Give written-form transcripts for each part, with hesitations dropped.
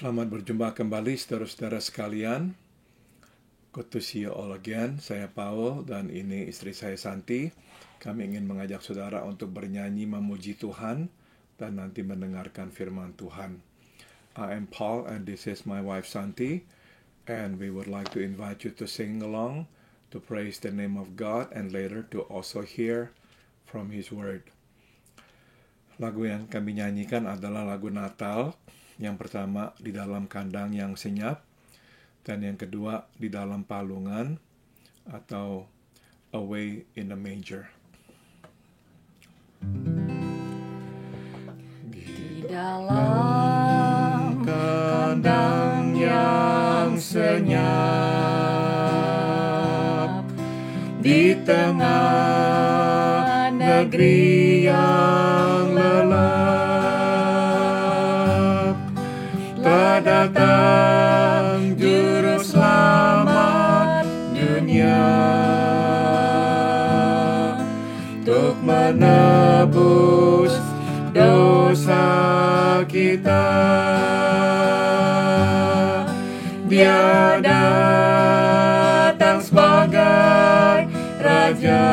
Selamat berjumpa kembali saudara-saudara sekalian. Good to see you all again. Saya Paul dan ini istri saya Santi. Kami ingin mengajak saudara untuk bernyanyi memuji Tuhan dan nanti mendengarkan firman Tuhan. I am Paul and this is my wife Santi, and we would like to invite you to sing along, to praise the name of God, and later to also hear from His Word. Lagu yang kami nyanyikan adalah lagu Natal. Yang pertama, Di Dalam Kandang Yang Senyap, dan yang kedua, Di Dalam Palungan atau Away in the Manger. Di dalam kandang yang senyap, di tengah negeri yang lelap, telah datang juru selamat dunia untuk menebus dosa kita. Dia datang sebagai Raja,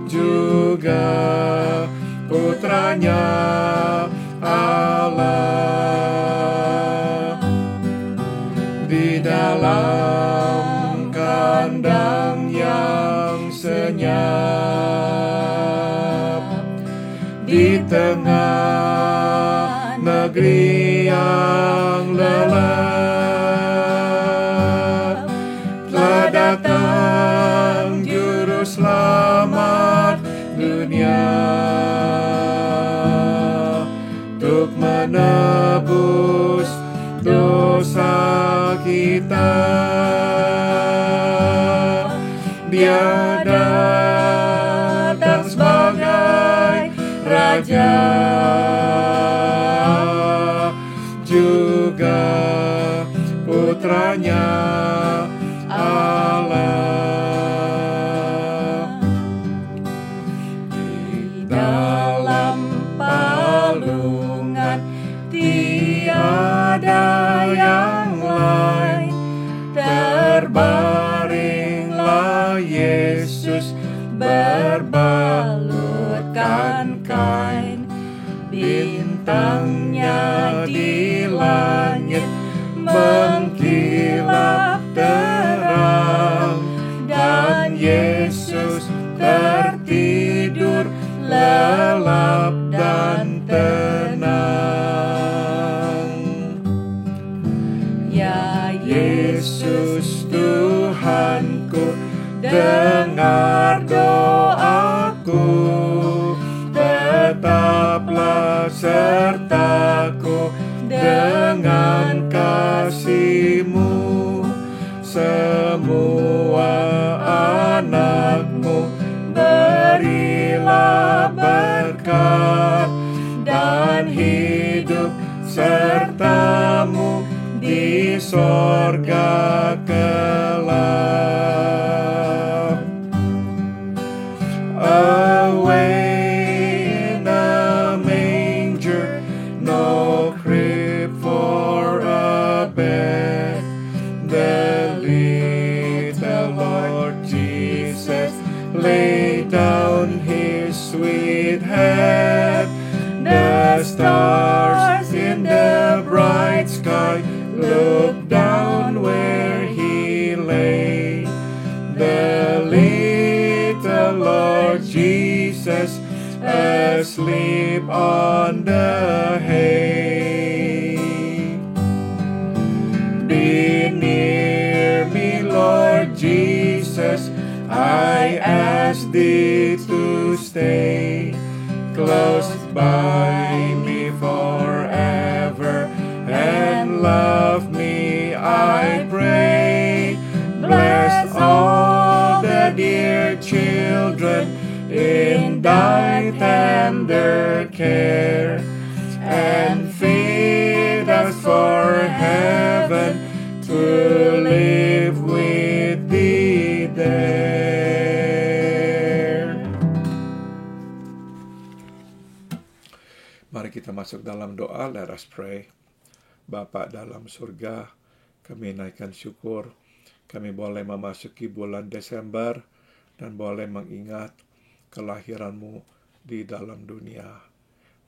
juga putranya Allah. Di dalam kandang yang senyap, di tengah negeri yang lelap, telah datang juru selamat dunia untuk menebus dosa kita. Dia datang sebagai Raja, juga putranya Allah. Di dalam palungan tiada yang lain, terbaringlah Yesus berbalutkan kain. Bintangnya di langit mengkilap terang, dan Yesus tertidur lelap dan tenang. Ya Yesus Tuhanku, dengar doaku, tetaplah sertaku dengan kasih-Mu. Semua anak-Mu berilah berkat dan hidup serta-Mu di sorga kelak. Away in a manger, no crib for a bed, the little Lord Jesus laid down His sweet head. The stars in the bright sky looked down where He lay. The little Lord Jesus asleep on the hay. Be near me, Lord Jesus, I ask Thee to stay. Close by me forever and love me, I pray. Bless all the dear children in Thy tender care, and feed us for heaven to live with Thee there. Mari kita masuk dalam doa. Let us pray. Bapa dalam surga, kami naikkan syukur. Kami boleh memasuki bulan Desember dan boleh mengingat kelahiran-Mu di dalam dunia.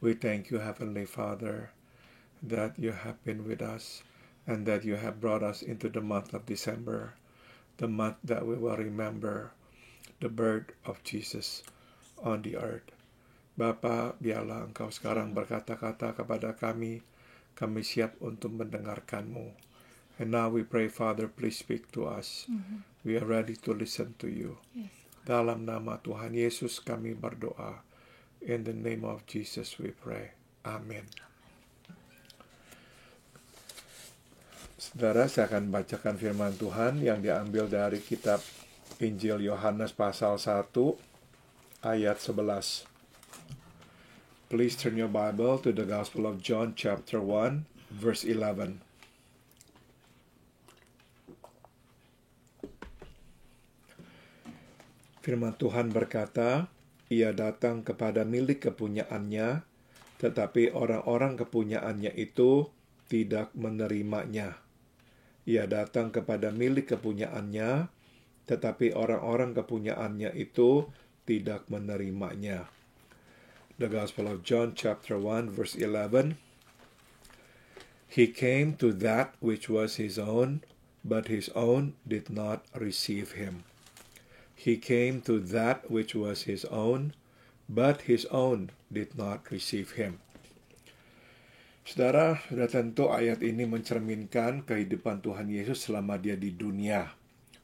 We thank you, Heavenly Father, that you have been with us and that you have brought us into the month of December, the month that we will remember the birth of Jesus on the earth. Bapa, biarlah Engkau sekarang berkata-kata kepada kami siap untuk mendengarkan-Mu. And now we pray, Father, please speak to us. We are ready to listen to you. Yes. Dalam nama Tuhan Yesus kami berdoa. In the name of Jesus we pray. Amin. Saudara, saya akan bacakan firman Tuhan yang diambil dari kitab Injil Yohanes pasal 1 ayat 11. Please turn your Bible to the Gospel of John chapter 1 verse 11. Firman Tuhan berkata, Ia datang kepada milik kepunyaannya, tetapi orang-orang kepunyaannya itu tidak menerimanya. Ia datang kepada milik kepunyaannya, tetapi orang-orang kepunyaannya itu tidak menerimanya. The Gospel of John chapter 1 verse 11. He came to that which was his own, but his own did not receive him. He came to that which was his own, but his own did not receive him. Saudara, sudah tentu ayat ini mencerminkan kehidupan Tuhan Yesus selama dia di dunia.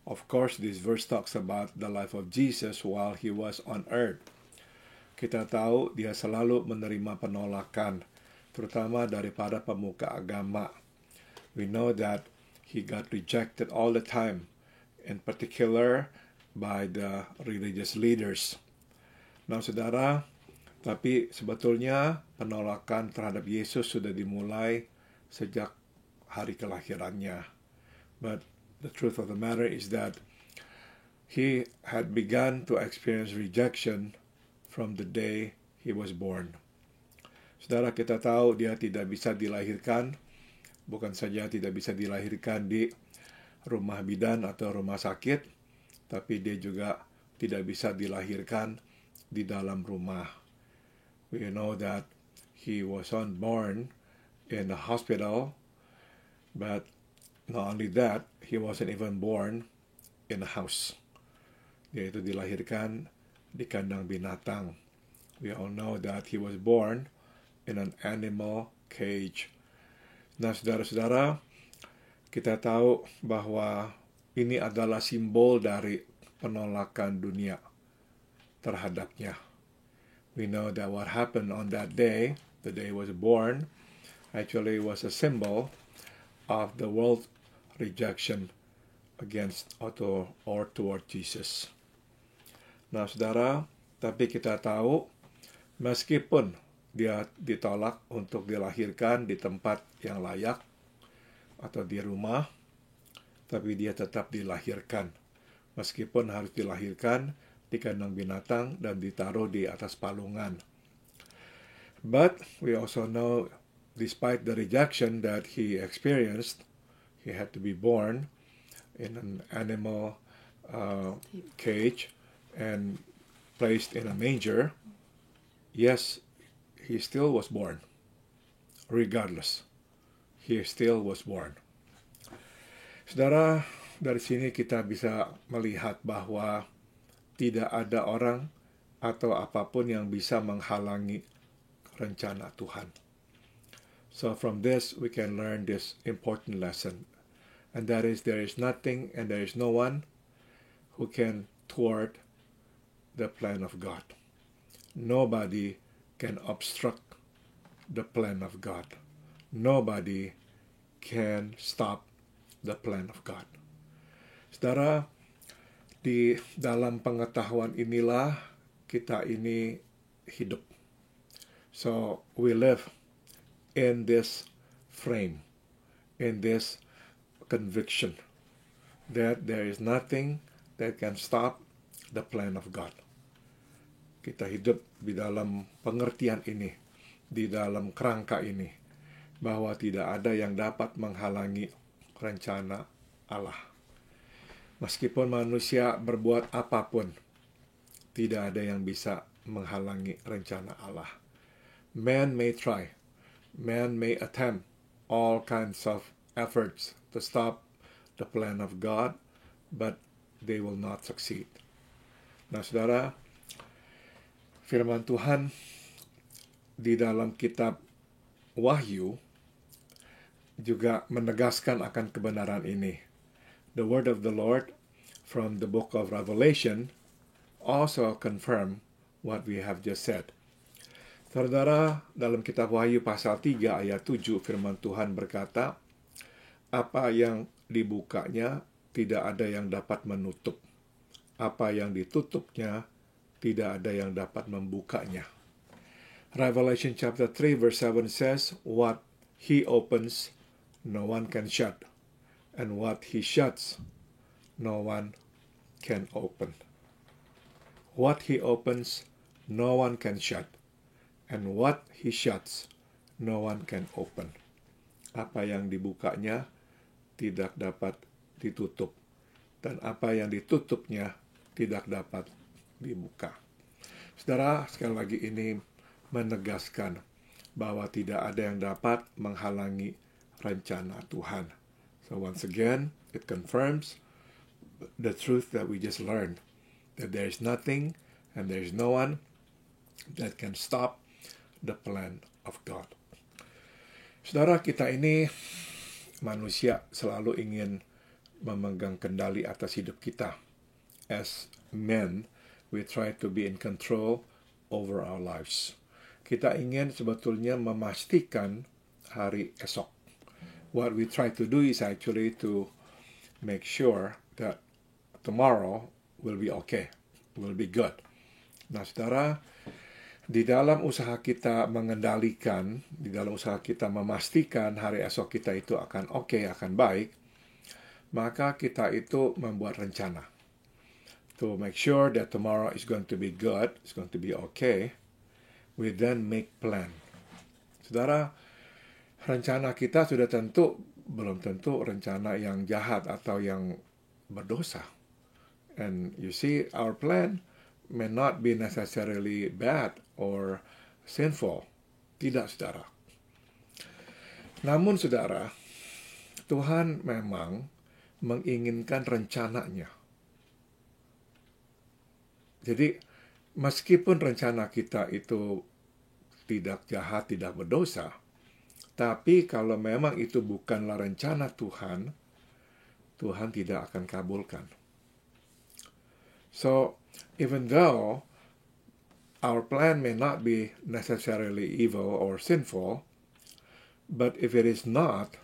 Of course, this verse talks about the life of Jesus while he was on earth. Kita tahu dia selalu menerima penolakan, terutama daripada pemuka agama. We know that he got rejected all the time, in particular by the religious leaders. Nah, saudara, tapi sebetulnya penolakan terhadap Yesus sudah dimulai sejak hari kelahirannya. But the truth of the matter is that he had begun to experience rejection from the day he was born. Saudara, kita tahu dia tidak bisa dilahirkan, bukan saja tidak bisa dilahirkan di rumah bidan atau rumah sakit, tapi dia juga tidak bisa dilahirkan di dalam rumah. We know that he wasn't born in a hospital, but not only that, he wasn't even born in a house. Dia itu dilahirkan di kandang binatang. We all know that he was born in an animal cage. Nah, saudara-saudara, kita tahu bahwa ini adalah simbol dari penolakan dunia terhadapnya. We know that what happened on that day, the day he was born, actually was a symbol of the world rejection against or toward Jesus. Nah, saudara, tapi kita tahu meskipun dia ditolak untuk dilahirkan di tempat yang layak atau di rumah, tapi dia tetap dilahirkan. Meskipun harus dilahirkan di kandang binatang dan ditaruh di atas palungan. But we also know, despite the rejection that he experienced, he had to be born in an animal cage and placed in a manger. Yes, he still was born. Regardless, he still was born. Saudara, dari sini kita bisa melihat bahwa tidak ada orang atau apapun yang bisa menghalangi rencana Tuhan. So from this, we can learn this important lesson. And that is, there is nothing and there is no one who can thwart the plan of God. Nobody can obstruct the plan of God. Nobody can stop the plan of God. Saudara, di dalam pengetahuan inilah kita ini hidup. So we live in this frame, in this conviction that there is nothing that can stop the plan of God. Kita hidup di dalam pengertian ini di dalam kerangka ini, bahwa tidak ada yang dapat menghalangi rencana Allah. Meskipun manusia berbuat apapun, tidak ada yang bisa menghalangi rencana Allah. Man may try, man may attempt all kinds of efforts to stop the plan of God, but they will not succeed. Nah, saudara, firman Tuhan di dalam kitab Wahyu juga menegaskan akan kebenaran ini. The word of the Lord from the book of Revelation also confirm what we have just said. Saudara, dalam kitab Wahyu pasal 3 ayat 7 firman Tuhan berkata, apa yang dibukanya tidak ada yang dapat menutup. Apa yang ditutupnya tidak ada yang dapat membukanya. Revelation chapter 3 verse 7 says, what he opens, no one can shut. And what he shuts, no one can open. What he opens, no one can shut. And what he shuts, no one can open. Apa yang dibukanya tidak dapat ditutup. Dan apa yang ditutupnya tidak dapat dibuka. Saudara, sekali lagi ini menegaskan bahwa tidak ada yang dapat menghalangi rencana Tuhan. So once again, it confirms the truth that we just learned, that there is nothing and there is no one that can stop the plan of God. Saudara, kita ini manusia selalu ingin memegang kendali atas hidup kita. As men, we try to be in control over our lives. Kita ingin sebetulnya memastikan hari esok. What we try to do is actually to make sure that tomorrow will be okay, will be good. Nah, saudara, di dalam usaha kita mengendalikan, di dalam usaha kita memastikan hari esok kita itu akan oke, akan baik, maka kita itu membuat rencana. To make sure that tomorrow is going to be good, it's going to be okay, we then make plan. Saudara, rencana kita sudah belum tentu rencana yang jahat atau yang berdosa. And you see, our plan may not be necessarily bad or sinful. Tidak, saudara. Namun, saudara, Tuhan memang menginginkan rencananya. Jadi, meskipun rencana kita itu tidak jahat, tidak berdosa, tapi kalau memang itu bukanlah rencana Tuhan, Tuhan tidak akan kabulkan. So, even though our plan may not be necessarily evil or sinful, but if it is not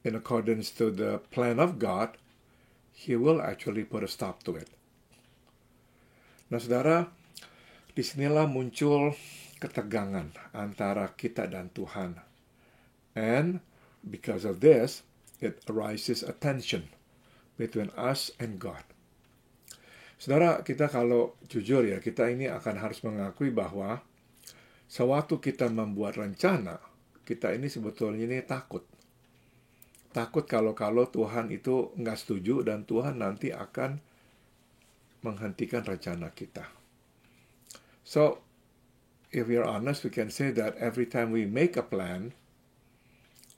in accordance to the plan of God, He will actually put a stop to it. Nah, saudara, disinilah muncul ketegangan antara kita dan Tuhan. And because of this, it arises a tension between us and God. Saudara, kita kalau jujur ya, kita ini akan harus mengakui bahwa sewaktu kita membuat rencana, kita ini sebetulnya ini takut. Takut kalau Tuhan itu nggak setuju dan Tuhan nanti akan menghentikan rencana kita. So, if we are honest, we can say that every time we make a plan,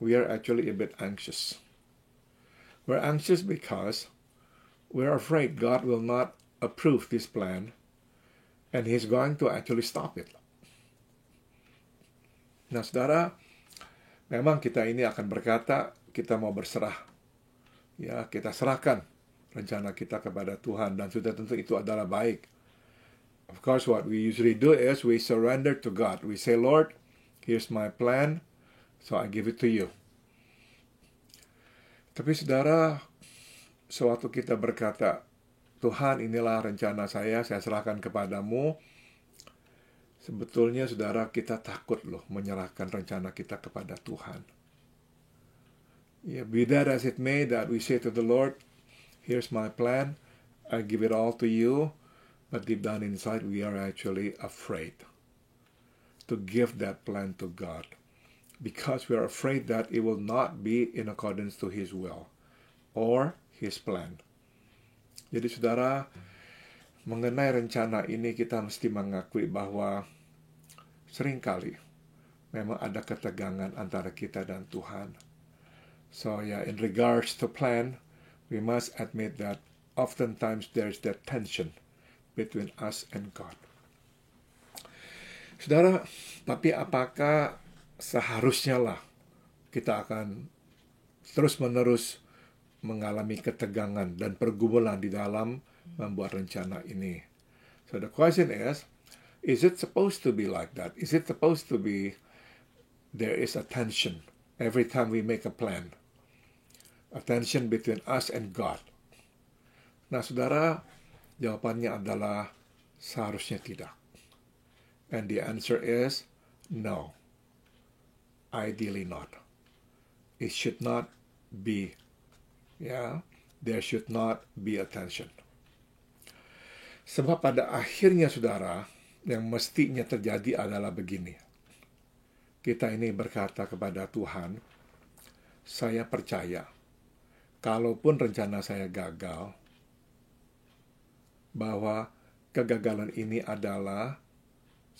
we are actually a bit anxious. We're anxious because we're afraid God will not approve this plan and He's going to actually stop it. Nah, saudara, memang kita ini akan berkata, kita mau berserah. Ya, kita serahkan rencana kita kepada Tuhan dan sudah tentu itu adalah baik. Of course, what we usually do is we surrender to God. We say, Lord, here's my plan, so I give it to you. Tapi saudara, sewaktu kita berkata, Tuhan, inilah rencana saya serahkan kepadamu, sebetulnya saudara, kita takut loh menyerahkan rencana kita kepada Tuhan. Yeah, be that as it may, that we say to the Lord, here's my plan, I give it all to you, but deep down inside we are actually afraid. to give that plan to God because we are afraid that it will not be in accordance to His will or His plan. Jadi saudara, mengenai rencana ini kita mesti mengakui bahwa seringkali memang ada ketegangan antara kita dan Tuhan. So in regards to plan, we must admit that oftentimes there's that tension between us and God. Saudara, tapi apakah seharusnya lah kita akan terus-menerus mengalami ketegangan dan pergumulan di dalam membuat rencana ini? So the question is it supposed to be like that? Is it supposed to be there is a tension every time we make a plan? A tension between us and God. Nah, saudara, jawabannya adalah seharusnya tidak. And the answer is no. Ideally not. It should not be. There should not be a tension. Sebab pada akhirnya, saudara, yang mestinya terjadi adalah begini. Kita ini berkata kepada Tuhan, saya percaya kalaupun rencana saya gagal, bahwa kegagalan ini adalah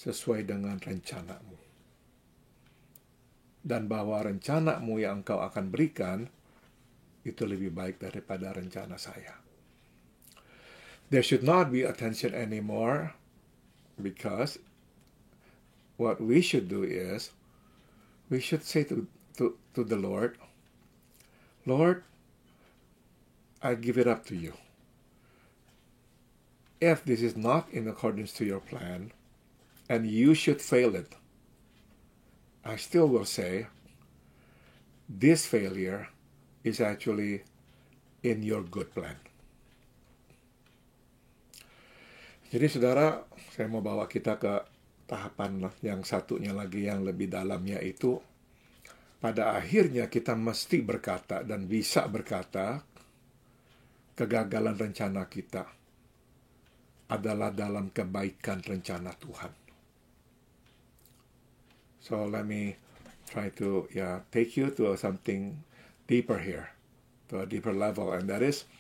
sesuai dengan rencana-Mu. Dan bahwa rencana-Mu yang Engkau akan berikan, itu lebih baik daripada rencana saya. There should not be a tension anymore, because what we should do is, we should say to the Lord, Lord, I give it up to you. If this is not in accordance to your plan, and you should fail it, I still will say, this failure is actually in your good plan. Jadi saudara, saya mau bawa kita ke tahapan yang satunya lagi yang lebih dalam, yaitu pada akhirnya kita mesti berkata dan bisa berkata, kegagalan rencana kita adalah dalam kebaikan rencana Tuhan. So let me try to take you to something deeper here, to a deeper level, and that is,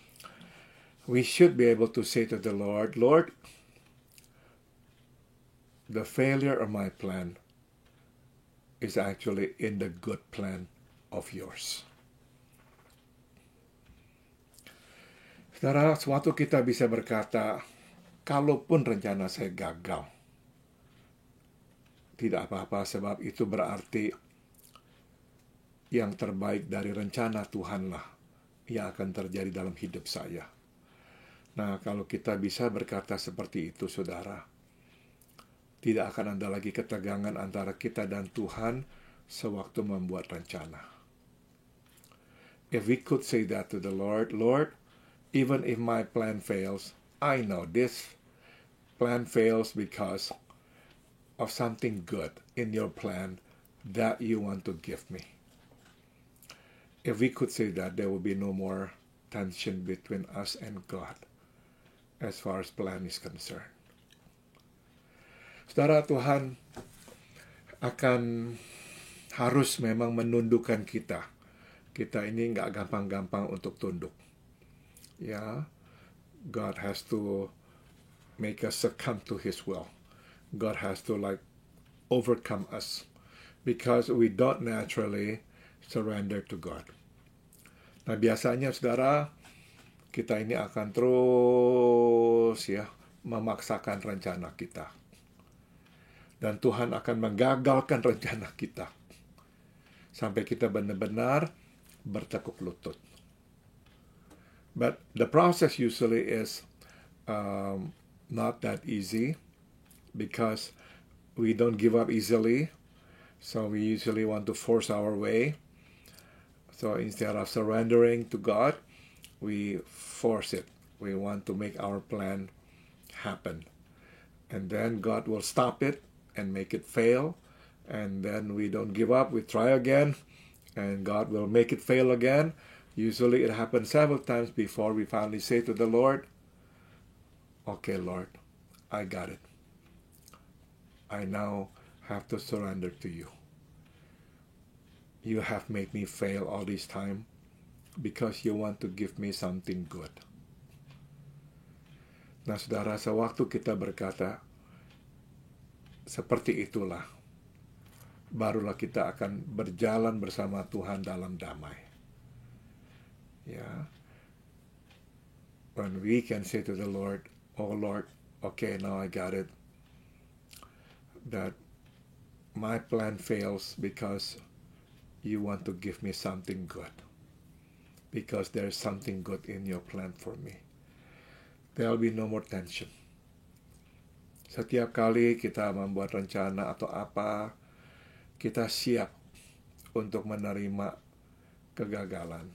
we should be able to say to the Lord, Lord, the failure of my plan is actually in the good plan of yours. Saudara, suatu kita bisa berkata, kalaupun rencana saya gagal, tidak apa-apa, sebab itu berarti yang terbaik dari rencana Tuhanlah yang akan terjadi dalam hidup saya. Nah, kalau kita bisa berkata seperti itu, saudara, tidak akan ada lagi ketegangan antara kita dan Tuhan sewaktu membuat rencana. If we could say that to the Lord, Lord, even if my plan fails, I know this plan fails because of something good in your plan that you want to give me. If we could say that, there will be no more tension between us and God as far as plan is concerned. Saudara, Tuhan akan harus memang menundukkan kita. Kita ini nggak gampang-gampang untuk tunduk. God has to make us succumb to His will. God has to overcome us because we don't naturally surrender to God. Nah, biasanya saudara, kita ini akan terus memaksakan rencana kita. Dan Tuhan akan menggagalkan rencana kita sampai kita benar-benar bertekuk lutut. But the process usually is not that easy because we don't give up easily. So we usually want to force our way. So instead of surrendering to God, we force it. We want to make our plan happen. And then God will stop it and make it fail. And then we don't give up. We try again. And God will make it fail again. Usually it happens several times before we finally say to the Lord, okay, Lord, I got it. I now have to surrender to you. You have made me fail all this time because you want to give me something good. Nah, saudara, sewaktu kita berkata seperti itulah, barulah kita akan berjalan bersama Tuhan dalam damai. Ya, when we can say to the Lord, "Oh Lord, okay, now I got it. That my plan fails because you want to give me something good. Because there's something good in your plan for me." There'll be no more tension. Setiap kali kita membuat rencana atau apa, kita siap untuk menerima kegagalan.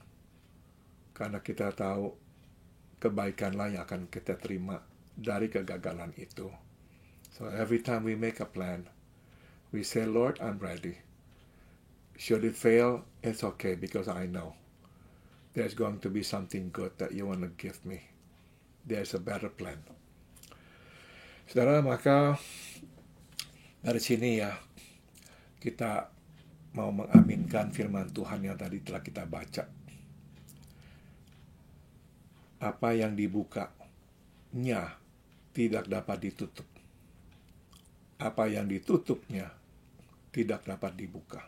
Karena kita tahu kebaikanlah yang akan kita terima dari kegagalan itu. So every time we make a plan, we say, "Lord, I'm ready. Should it fail, it's okay because I know there's going to be something good that you want to give me. There's a better plan." Saudara, maka dari sini ya, kita mau mengaminkan firman Tuhan yang tadi telah kita baca. Apa yang dibukanya tidak dapat ditutup. Apa yang ditutupnya tidak dapat dibuka.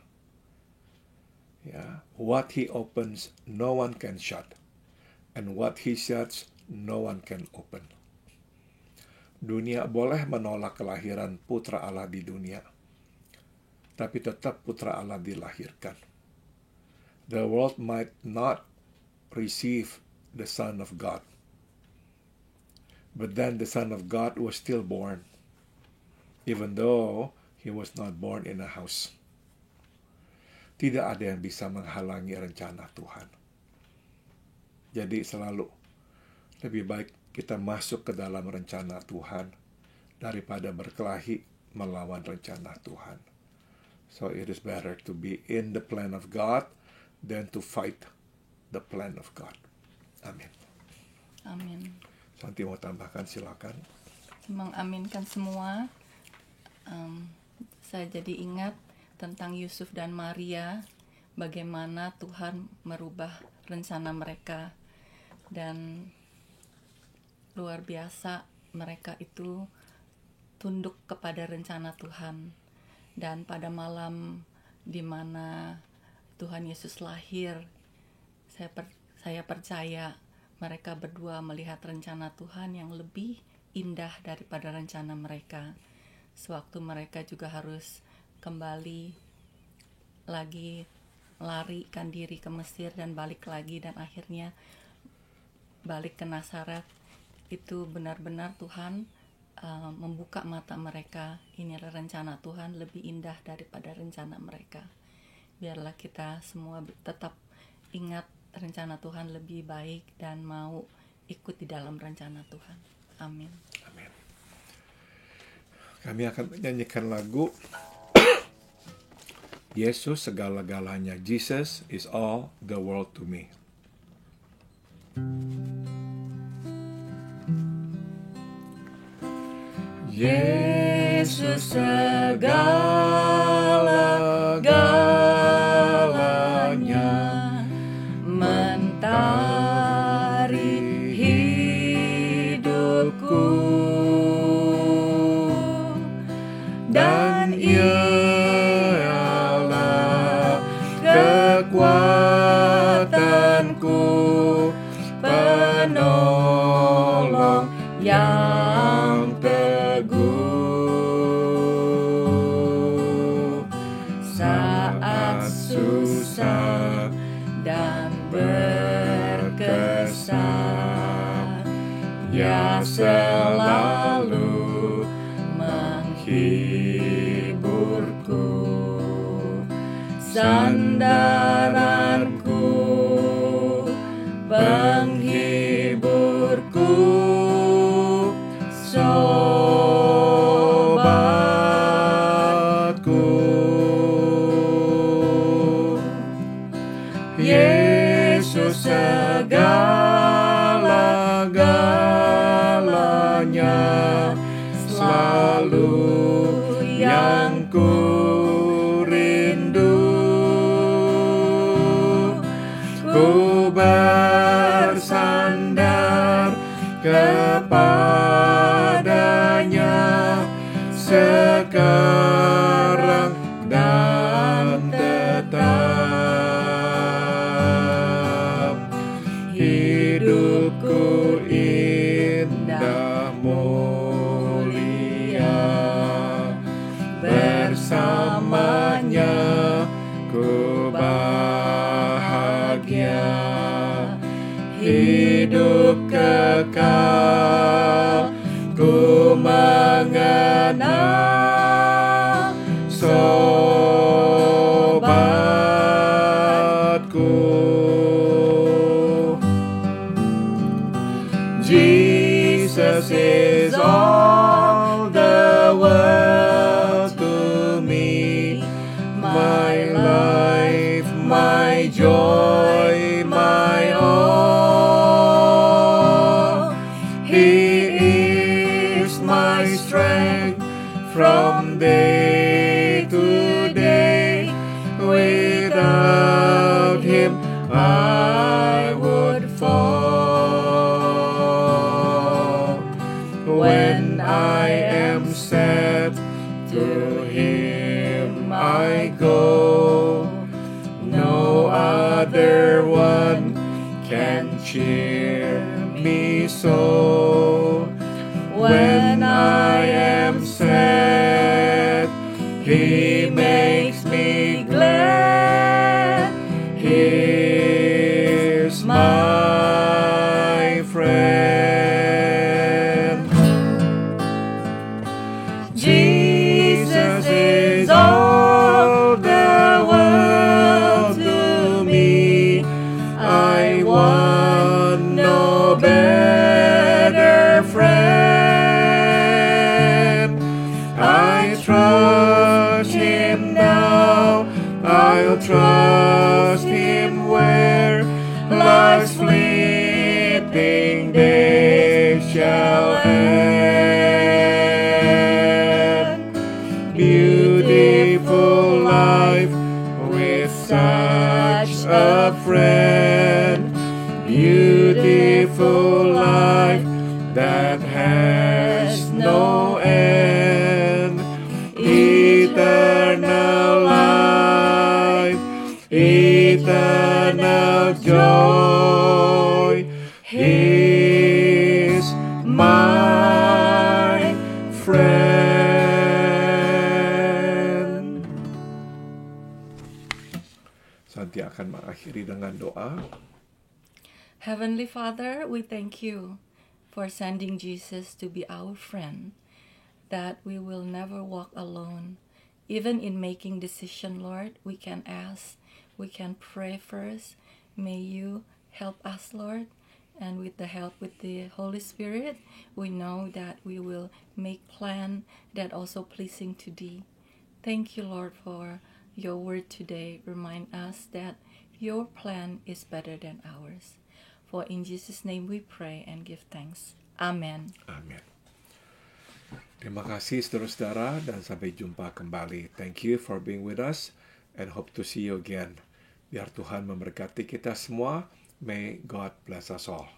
Ya, what he opens, no one can shut. And what he shuts, no one can open. Dunia boleh menolak kelahiran putra Allah di dunia, tapi tetap putra Allah dilahirkan. The world might not receive the Son of God, but then the Son of God was still born, even though he was not born in a house. Tidak ada yang bisa menghalangi rencana Tuhan. Jadi selalu lebih baik kita masuk ke dalam rencana Tuhan daripada berkelahi melawan rencana Tuhan. So it is better to be in the plan of God than to fight the plan of God. Amin. Amin. Santi mau tambahkan, silakan. Mengaminkan semua. Saya jadi ingat tentang Yusuf dan Maria, bagaimana Tuhan merubah rencana mereka, dan luar biasa mereka itu tunduk kepada rencana Tuhan. Dan pada malam di mana Tuhan Yesus lahir, saya percaya mereka berdua melihat rencana Tuhan yang lebih indah daripada rencana mereka. Sewaktu mereka juga harus kembali lagi melarikan diri ke Mesir dan balik lagi, dan akhirnya balik ke Nazaret. Itu benar-benar Tuhan membuka mata mereka. Inilah rencana Tuhan lebih indah daripada rencana mereka. Biarlah kita semua tetap ingat rencana Tuhan lebih baik dan mau ikut di dalam rencana Tuhan. Amin. Amin. Kami akan menyanyikan lagu Yesus segala-galanya. Jesus is all the world to me. Yesus segala-galanya, mentari hidupku, dan Ialah kekuatanku, penolong yang teguh saat susah dan berkesan. Ya selalu menghiburku, sandaranku, penghiburku, sobatku. Yesus segala-galanya, selalu yang ku bersamanya ku bahagia, hidup kekal ku mengenal sobatku. Jesus is all the world to me, my life, my joy, my all. He is my strength from day to day. Without Him I would fall. When I am sad, to Him I go. No other one can cheer me so. When I am sad, He makes me glad. He is my friend. Jesus is all the world to me. I want no better friend. I trust Him now, I'll trust Him where life's fleeting days shall end. Beautiful life with such a friend. Beautiful life that has no end. Eternal life, eternal joy. He is my friend. Santi akan mengakhiri dengan doa. Heavenly Father, we thank you for sending Jesus to be our friend, that we will never walk alone. Even in making decision, Lord, we can ask, we can pray first. May you help us, Lord, and with the help with the Holy Spirit, we know that we will make plan that also pleasing to Thee. Thank you, Lord, for your word today. Remind us that your plan is better than ours. For in Jesus' name we pray and give thanks. Amen. Amin. Terima kasih saudara-saudara dan sampai jumpa kembali. Thank you for being with us and hope to see you again. Biar Tuhan memberkati kita semua. May God bless us all.